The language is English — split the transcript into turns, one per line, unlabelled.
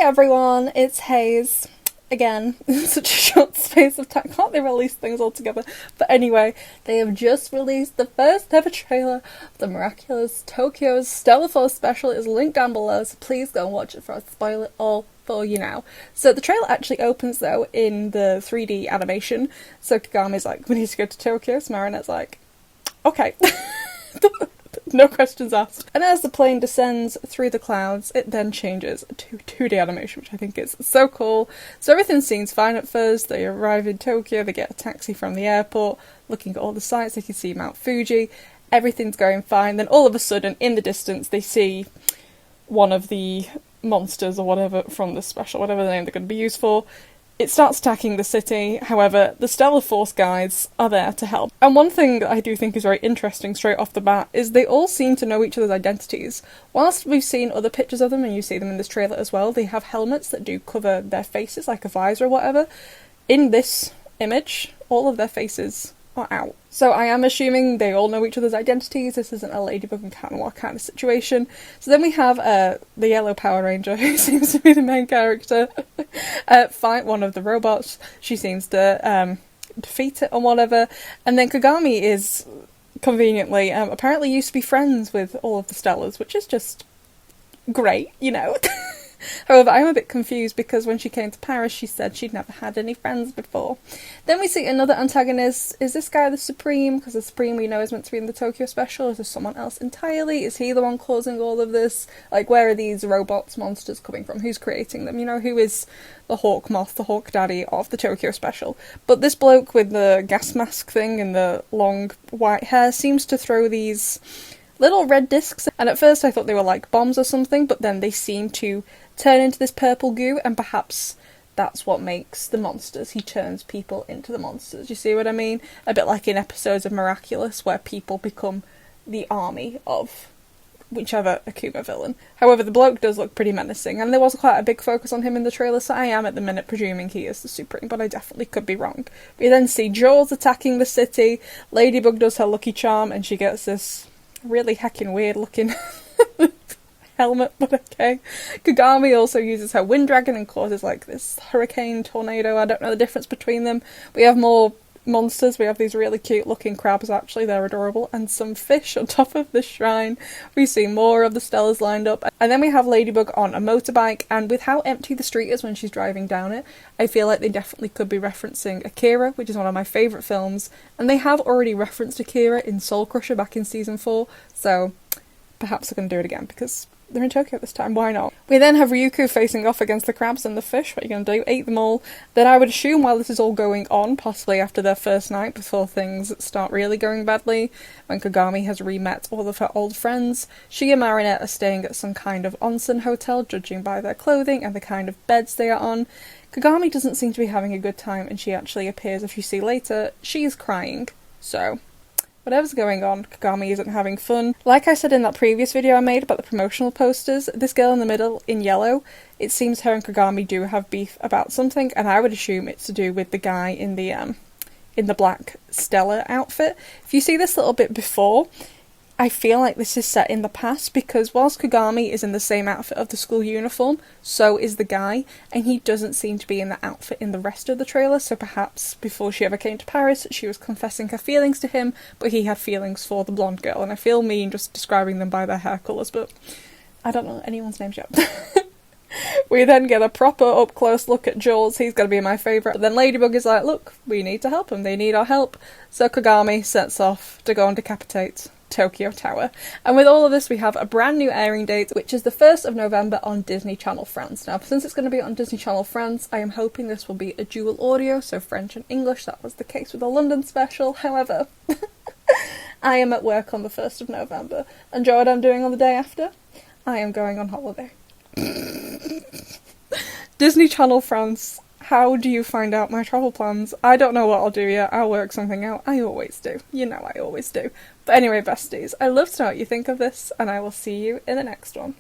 Hey everyone, it's Hayes. Again, in such a short space of time, can't they release things all together? But anyway, they have just released the first ever trailer of the Miraculous Tokyo's Stellar Force special. It is linked down below, so please go and watch it for us. Spoil it all for you now. So the trailer actually opens though in the 3D animation. So Kagami's like, we need to go to Tokyo, so Marinette's like, okay. No questions asked. And as the plane descends through the clouds, it then changes to 2D animation, which I think is so cool. So everything seems fine at first. They arrive in Tokyo, they get a taxi from the airport, looking at all the sights, they can see Mount Fuji, everything's going fine. Then all of a sudden, in the distance, they see one of the monsters or whatever from the special, whatever the name they're going to be used for. It starts attacking the city, however, the Stellar Force guys are there to help. And one thing that I do think is very interesting straight off the bat is they all seem to know each other's identities. Whilst we've seen other pictures of them, and you see them in this trailer as well, they have helmets that do cover their faces, like a visor or whatever. In this image, all of their faces are out. So I am assuming they all know each other's identities. This isn't a Ladybug and Cat Noir kind of situation. So then we have the yellow Power Ranger, who seems to be the main character, fight one of the robots. She seems to defeat it or whatever. And then Kagami is conveniently apparently used to be friends with all of the Stellars, which is just great, you know. However, I'm a bit confused because when she came to Paris, she said she'd never had any friends before. Then we see another antagonist. Is this guy the Supreme? Because the Supreme we know is meant to be in the Tokyo special. Is there someone else entirely? Is he the one causing all of this? Like, where are these robots, monsters coming from? Who's creating them? You know, who is the Hawk Moth, the Hawk Daddy of the Tokyo special? But this bloke with the gas mask thing and the long white hair seems to throw these little red discs, and at first I thought they were like bombs or something, but then they seem to turn into this purple goo, and perhaps that's what makes the monsters. He turns people into the monsters. You see what I mean? A bit like in episodes of Miraculous, where people become the army of whichever Akuma villain. However, the bloke does look pretty menacing, and there was quite a big focus on him in the trailer, so I am at the minute presuming he is the Supreme, but I definitely could be wrong. We then see Jaws attacking the city, Ladybug does her lucky charm, and she gets this really heckin' weird looking helmet, but okay. Kagami also uses her wind dragon and causes like this hurricane tornado. I don't know the difference between them. We have more monsters. We have these really cute looking crabs, actually, they're adorable, and some fish on top of the shrine. We see more of the Stellars lined up, and then we have Ladybug on a motorbike, and with how empty the street is when she's driving down it, I feel like they definitely could be referencing Akira, which is one of my favourite films, and they have already referenced Akira in Soul Crusher back in season 4, so perhaps they're going to do it again, because they're in Tokyo this time, why not? We then have Ryuko facing off against the crabs and the fish. What are you going to do? Eat them all. Then I would assume while this is all going on, possibly after their first night, before things start really going badly, when Kagami has re-met all of her old friends, she and Marinette are staying at some kind of onsen hotel, judging by their clothing and the kind of beds they are on. Kagami doesn't seem to be having a good time, and she actually appears, if you see later, she is crying. So whatever's going on, Kagami isn't having fun. Like I said in that previous video I made about the promotional posters, this girl in the middle, in yellow, it seems her and Kagami do have beef about something, and I would assume it's to do with the guy in the black Stella outfit. If you see this little bit before, I feel like this is set in the past, because whilst Kagami is in the same outfit of the school uniform, so is the guy, and he doesn't seem to be in that outfit in the rest of the trailer, so perhaps before she ever came to Paris, she was confessing her feelings to him, but he had feelings for the blonde girl, and I feel mean just describing them by their hair colours, but I don't know anyone's names yet. We then get a proper up-close look at Jaws. He's going to be my favourite. But then Ladybug is like, look, we need to help them, they need our help. So Kagami sets off to go and decapitate Tokyo Tower. And with all of this, we have a brand new airing date, which is the 1st of November on Disney Channel France. Now, since it's going to be on Disney Channel France, I am hoping this will be a dual audio, so French and English. That was the case with the London special. However, I am at work on the 1st of November. And do you know what I'm doing on the day after? I am going on holiday. Disney Channel France, how do you find out my travel plans? I don't know what I'll do yet. I'll work something out. I always do. You know I always do. But anyway, besties, I'd love to know what you think of this, and I will see you in the next one.